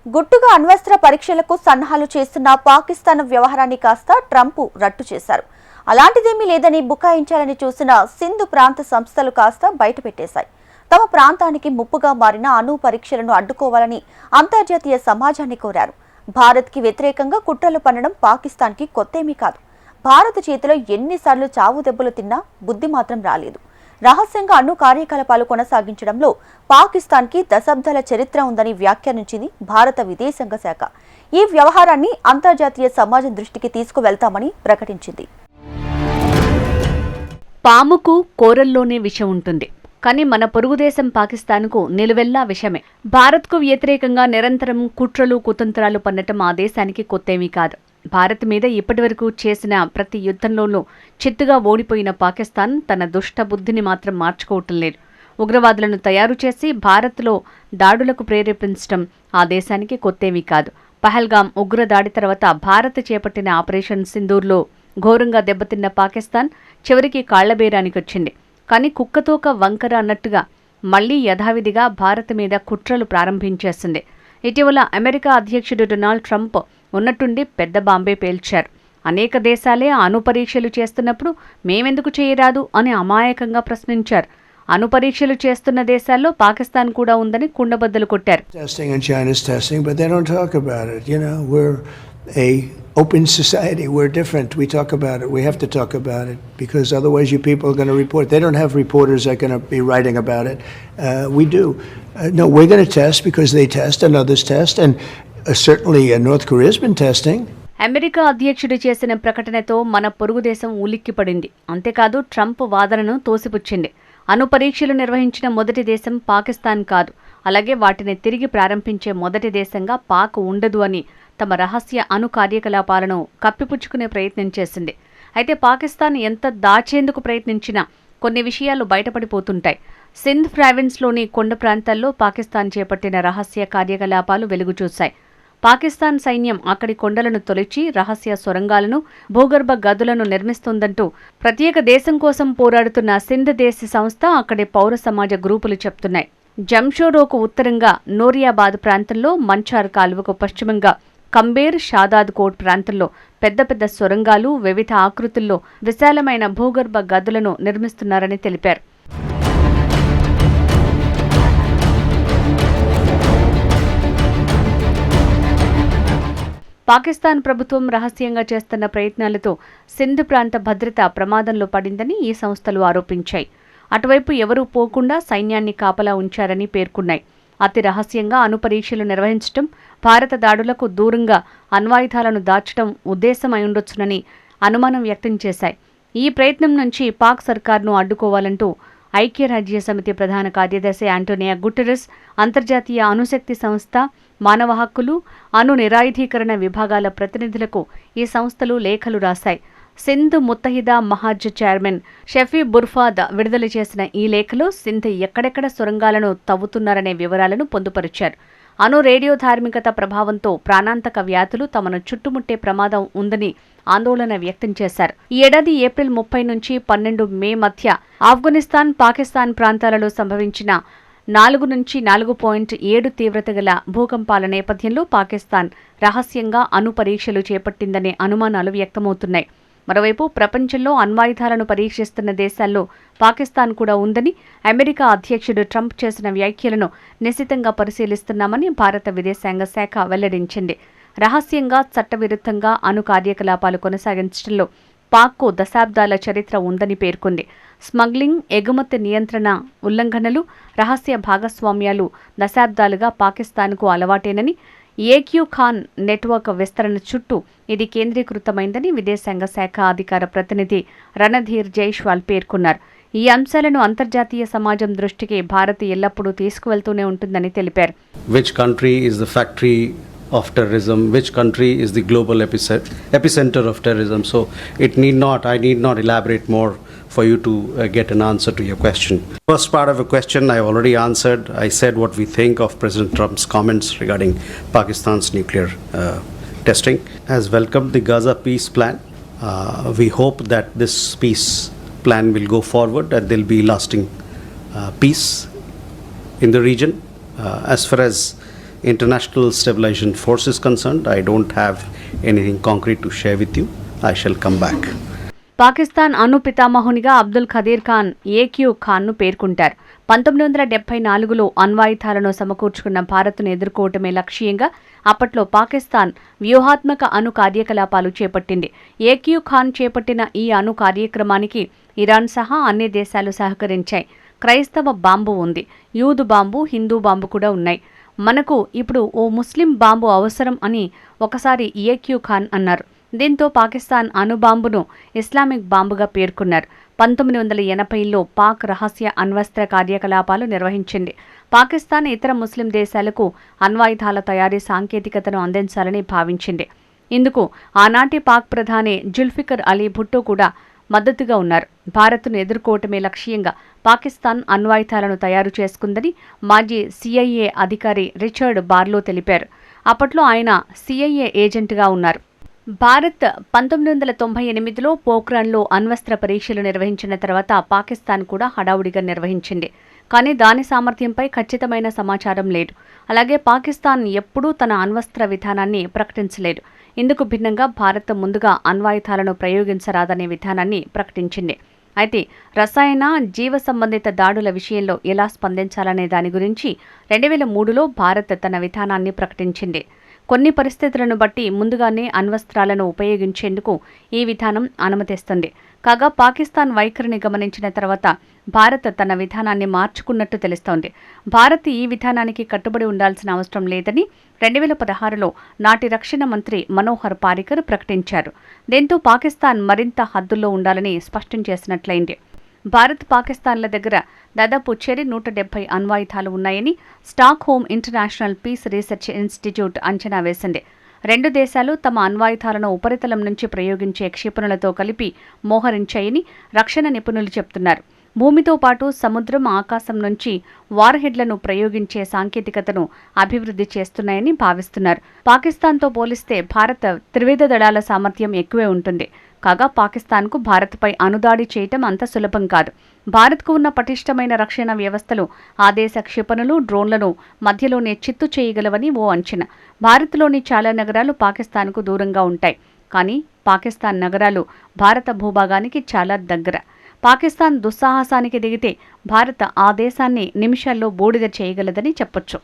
గుట్టుగా అణ్వస్త్ర పరీక్షలకు సన్నాహాలు చేస్తున్న పాకిస్తాన్ వ్యవహారాన్ని కాస్త ట్రంప్ రట్టు చేశారు. అలాంటిదేమీ లేదని బుకాయించాలని చూసిన సింధు ప్రాంత సంస్థలు కాస్త బయటపెట్టేశాయి. తమ ప్రాంతానికి ముప్పుగా మారిన అణు పరీక్షలను అడ్డుకోవాలని అంతర్జాతీయ సమాజాన్ని కోరారు. భారత్కి వ్యతిరేకంగా కుట్రలు పన్నడం పాకిస్తాన్కి కొత్తేమీ కాదు. భారత్ చేతిలో ఎన్నిసార్లు చావు దెబ్బలు తిన్నా బుద్ధి మాత్రం రాలేదు. రహస్యంగా అణు కార్యకలాపాలు కొనసాగించడంలో పాకిస్తాన్కి దశాబ్దాల చరిత్ర ఉందని వ్యాఖ్యానించింది భారత విదేశాంగ శాఖ. ఈ వ్యవహారాన్ని అంతర్జాతీయ సమాజం దృష్టికి తీసుకువెళ్తామని ప్రకటించింది. పాముకు కోరల్లోనే విషం ఉంటుంది, కానీ మన పొరుగుదేశం పాకిస్తాన్కు నిలువెల్లా విషమే. భారత్కు వ్యతిరేకంగా నిరంతరం కుట్రలు కుతంత్రాలు పన్నటం ఆ దేశానికి కొత్తేమీ కాదు. భారత్ మీద ఇప్పటివరకు చేసిన ప్రతి యుద్ధంలోనూ చిత్తుగా ఓడిపోయిన పాకిస్తాన్ తన దుష్ట బుద్ధిని మాత్రం మార్చుకోవటం లేదు. ఉగ్రవాదులను తయారు చేసి భారత్లో దాడులకు ప్రేరేపించడం ఆ దేశానికి కొత్తేమీ కాదు. పహల్గాం ఉగ్రదాడి తర్వాత భారత్ చేపట్టిన ఆపరేషన్ సింధూర్లో ఘోరంగా దెబ్బతిన్న పాకిస్తాన్ చివరికి కాళ్లబేరానికొచ్చింది. కానీ కుక్కతోక వంకర అన్నట్టుగా మళ్లీ యథావిధిగా భారత్ మీద కుట్రలు ప్రారంభించేసింది. ఇటీవల అమెరికా అధ్యక్షుడు డొనాల్డ్ ట్రంప్ ఉన్నట్టుండి పెద్ద బాంబే పేల్చారు. అనేక దేశాలే అణు పరీక్షలు చేస్తున్నప్పుడు మేమెందుకు చేయరాదు అని అమాయకంగా ప్రశ్నించారు. అణు పరీక్షలు చేస్తున్న దేశాల్లో పాకిస్తాన్ కూడా ఉందని కుండబద్దలు కొట్టారు. Open society, we're different. We talk about it. We have to talk about it because otherwise you people are going to report. They don't have reporters that are going to be writing about it. We do. No, we're going to test because they test and others test, and certainly North Korea has been testing. America అధ్యక్షుడు చేసిన ప్రకటనతో మన పొరుగుదేశం ఉలిక్కిపడింది. అంతేకాదు Trump వాదనను తోసిపుచ్చింది. అణు పరీక్షలు నిర్వహించిన మొదటి దేశం పాకిస్తాన్ కాదు, అలాగే వాటిని తిరిగి ప్రారంభించే మొదటి దేశంగా పాక్ ఉండదు అని తమ రహస్య అణు కార్యకలాపాలను కప్పిపుచ్చుకునే ప్రయత్నం చేసింది. అయితే పాకిస్తాన్ ఎంత దాచేందుకు ప్రయత్నించినా కొన్ని విషయాలు బయటపడిపోతుంటాయి. సింధ్ ప్రావిన్స్లోని కొండ ప్రాంతాల్లో పాకిస్తాన్ చేపట్టిన రహస్య కార్యకలాపాలు వెలుగుచూశాయి. పాకిస్తాన్ సైన్యం అక్కడి కొండలను తొలిచి రహస్య సొరంగాలను, భూగర్భ గదులను నిర్మిస్తోందంటూ ప్రత్యేక దేశం కోసం పోరాడుతున్న సింధ్ దేశ సంస్థ అక్కడి పౌర సమాజ గ్రూపులు చెప్తున్నాయి. జంషోరోకు ఉత్తరంగా నోరియాబాద్ ప్రాంతంలో, మంచార్ కాలువకు పశ్చిమంగా కంబేర్, షాదాద్ కోట్ ప్రాంతంలో పెద్ద పెద్ద సొరంగాలు, వివిధ ఆకృతుల్లో విశాలమైన భూగర్భ గదులను నిర్మిస్తున్నారని తెలిపారు. పాకిస్తాన్ ప్రభుత్వం రహస్యంగా చేస్తున్న ప్రయత్నాలతో సింధ్ ప్రాంత భద్రత ప్రమాదంలో పడిందని ఈ సంస్థలు ఆరోపించాయి. అటువైపు ఎవరూ పోకుండా సైన్యాన్ని కాపలా ఉంచారని పేర్కొన్నాయి. అతి రహస్యంగా అణు పరీక్షలు నిర్వహించడం, భారత దాడులకు దూరంగా అణ్వాయుధాలను దాచడం ఉద్దేశమై ఉండొచ్చునని అనుమానం వ్యక్తం చేశాయి. ఈ ప్రయత్నం నుంచి పాక్ సర్కార్ను అడ్డుకోవాలంటూ ఐక్యరాజ్యసమితి ప్రధాన కార్యదర్శి ఆంటోనియో గుటెరస్, అంతర్జాతీయ అణుశక్తి సంస్థ, మానవ హక్కులు, అణు నిరాయుధీకరణ విభాగాల ప్రతినిధులకు ఈ సంస్థలు లేఖలు రాశాయి. సింధ్ ముత్తహిదా మహాజ్ చైర్మన్ షఫీ బుర్ఫాద్ విడుదల చేసిన ఈ లేఖలో సింధ్ ఎక్కడెక్కడ సొరంగాలను తవ్వుతున్నారనే వివరాలను పొందుపరిచారు. అణు రేడియో ధార్మికత ప్రభావంతో ప్రాణాంతక వ్యాధులు తమను చుట్టుముట్టే ప్రమాదం ఉందని ఆందోళన వ్యక్తం చేశారు. ఈ ఏడాది ఏప్రిల్ 30 నుంచి 12 మే మధ్య ఆఫ్ఘనిస్తాన్, పాకిస్తాన్ ప్రాంతాలలో సంభవించిన 4 నుంచి 4.7 తీవ్రత గల భూకంపాల నేపథ్యంలో పాకిస్తాన్ రహస్యంగా అణు పరీక్షలు చేపట్టిందనే అనుమానాలు వ్యక్తమవుతున్నాయి. మరోవైపు ప్రపంచంలో అణ్వాయుధాలను పరీక్షిస్తున్న దేశాల్లో పాకిస్తాన్ కూడా ఉందని అమెరికా అధ్యక్షుడు ట్రంప్ చేసిన వ్యాఖ్యలను నిశితంగా పరిశీలిస్తున్నామని భారత విదేశాంగ శాఖ వెల్లడించింది. రహస్యంగా, చట్టవిరుద్ధంగా అణు కార్యకలాపాలు కొనసాగించడంలో పాక్కు దశాబ్దాల చరిత్ర ఉందని పేర్కొంది. స్మగ్లింగ్, ఎగుమతి నియంత్రణ ఉల్లంఘనలు, రహస్య భాగస్వామ్యాలు దశాబ్దాలుగా పాకిస్తాన్కు అలవాటేనని, ఏక్యూ ఖాన్ నెట్వర్క్ విస్తరణ చుట్టూ ఇది కేంద్రీకృతమైందని విదేశాంగ శాఖ అధికార ప్రతినిధి రణధీర్ జైష్వాల్ పేర్కొన్నారు. ఈ అంశాలను అంతర్జాతీయ సమాజం దృష్టికి భారత్ ఎల్లప్పుడూ తీసుకువెళ్తూనే ఉంటుందని తెలిపారు. Which country is the factory of terrorism? Which country is the global epicenter of terrorism? So I need not elaborate more for you to get an answer to your question. First part of a question I already answered. I said what we think of President Trump's comments regarding Pakistan's nuclear testing. Has welcomed the Gaza peace plan. We hope that this peace plan will go forward and there will be lasting peace in the region. As far as International Stabilization Force is concerned, I don't have anything concrete to share with you. I shall come back. Pakistan అణు పితామహునిగా Abdul Khadeer Khan AQ ఖాన్ను పేర్కొంటారు. 1974లో అణ్వాయుధాలను సమకూర్చుకున్న భారత్ను ఎదుర్కోవటమే లక్ష్యంగా అప్పట్లో పాకిస్తాన్ వ్యూహాత్మక అణు కార్యకలాపాలు చేపట్టింది. AQ Khan చేపట్టిన ఈ అణు కార్యక్రమానికి ఇరాన్ సహా అన్ని దేశాలు సహకరించాయి. క్రైస్తవ బాంబు ఉంది, యూదు బాంబు, హిందూ బాంబు కూడా ఉన్నాయి. మనకు ఇప్పుడు ఓ ముస్లిం బాంబు అవసరం అని ఒకసారి ఏక్యూ ఖాన్ అన్నారు. దీంతో పాకిస్తాన్ అణుబాంబును ఇస్లామిక్ బాంబుగా పేర్కొన్నారు. 1980లో పాక్ రహస్య అణ్వస్త్ర కార్యకలాపాలు నిర్వహించింది. పాకిస్తాన్ ఇతర ముస్లిం దేశాలకు అణ్వాయుధాల తయారీ సాంకేతికతను అందించాలని భావించింది. ఇందుకు ఆనాటి పాక్ ప్రధాని జుల్ఫికర్ అలీ భుట్టో కూడా మద్దతుగా ఉన్నారు. భారత్ను ఎదుర్కోవటమే లక్ష్యంగా పాకిస్తాన్ అణ్వాయుధాలను తయారు చేసుకుందని మాజీ సిఐఏ అధికారి రిచర్డ్ బార్లో తెలిపారు. అప్పట్లో ఆయన సిఐఏ ఏజెంట్గా ఉన్నారు. భారత్ 1998లో పోఖ్రాన్లో అణ్వస్త్ర పరీక్షలు నిర్వహించిన తర్వాత పాకిస్తాన్ కూడా హడావుడిగా నిర్వహించింది. కానీ దాని సామర్థ్యంపై ఖచ్చితమైన సమాచారం లేదు. అలాగే పాకిస్తాన్ ఎప్పుడూ తన అణ్వస్త్ర విధానాన్ని ప్రకటించలేదు. ఇందుకు భిన్నంగా భారత్ ముందుగా అణ్వాయుధాలను ప్రయోగించరాదనే విధానాన్ని ప్రకటించింది. అయితే రసాయన, జీవ సంబంధిత దాడుల విషయంలో ఎలా స్పందించాలనే దాని గురించి 2003లో భారత్ తన విధానాన్ని ప్రకటించింది. కొన్ని పరిస్థితులను బట్టి ముందుగానే అణ్వస్త్రాలను ఉపయోగించేందుకు ఈ విధానం అనుమతిస్తుంది. కాగా పాకిస్తాన్ వైఖరిని గమనించిన తర్వాత భారత్ తన విధానాన్ని మార్చుకున్నట్టు తెలుస్తోంది. భారత్ ఈ విధానానికి కట్టుబడి ఉండాల్సిన అవసరం లేదని 2016లో నాటి రక్షణ మంత్రి మనోహర్ పారికర్ ప్రకటించారు. దీంతో పాకిస్తాన్ మరింత హద్దుల్లో ఉండాలని స్పష్టం చేసినట్లయింది. భారత్, పాకిస్తాన్ల దగ్గర దాదాపు చెరి 170 అణ్వాయుధాలు ఉన్నాయని Stockholm international peace research institute అంచనా వేసింది. రెండు దేశాలు తమ అణ్వాయుధాలను ఉపరితలం నుంచి ప్రయోగించే క్షిపణులతో కలిపి మోహరించాయని రక్షణ నిపుణులు చెబుతున్నారు. భూమితో పాటు సముద్రం, ఆకాశం నుంచి వార్హెడ్లను ప్రయోగించే సాంకేతికతను అభివృద్ధి చేస్తున్నాయని భావిస్తున్నారు. పాకిస్తాన్తో పోలిస్తే భారత్ త్రివిధ దళాల సామర్థ్యం ఎక్కువే ఉంటుంది. కాగా పాకిస్తాన్కు భారత్పై అణుదాడి చేయటం అంత సులభం కాదు. భారత్కు ఉన్న పటిష్టమైన రక్షణ వ్యవస్థలు ఆ దేశ క్షిపణులు, డ్రోన్లను మధ్యలోనే చిత్తు చేయగలవని ఓ అంచనా. భారత్లోని చాలా నగరాలు పాకిస్తాన్కు దూరంగా ఉంటాయి. కానీ పాకిస్తాన్ నగరాలు భారత భూభాగానికి చాలా దగ్గర. పాకిస్తాన్ దుస్సాహసానికి దిగితే భారత్ ఆ దేశాన్ని నిమిషాల్లో బూడిద చేయగలదని చెప్పొచ్చు.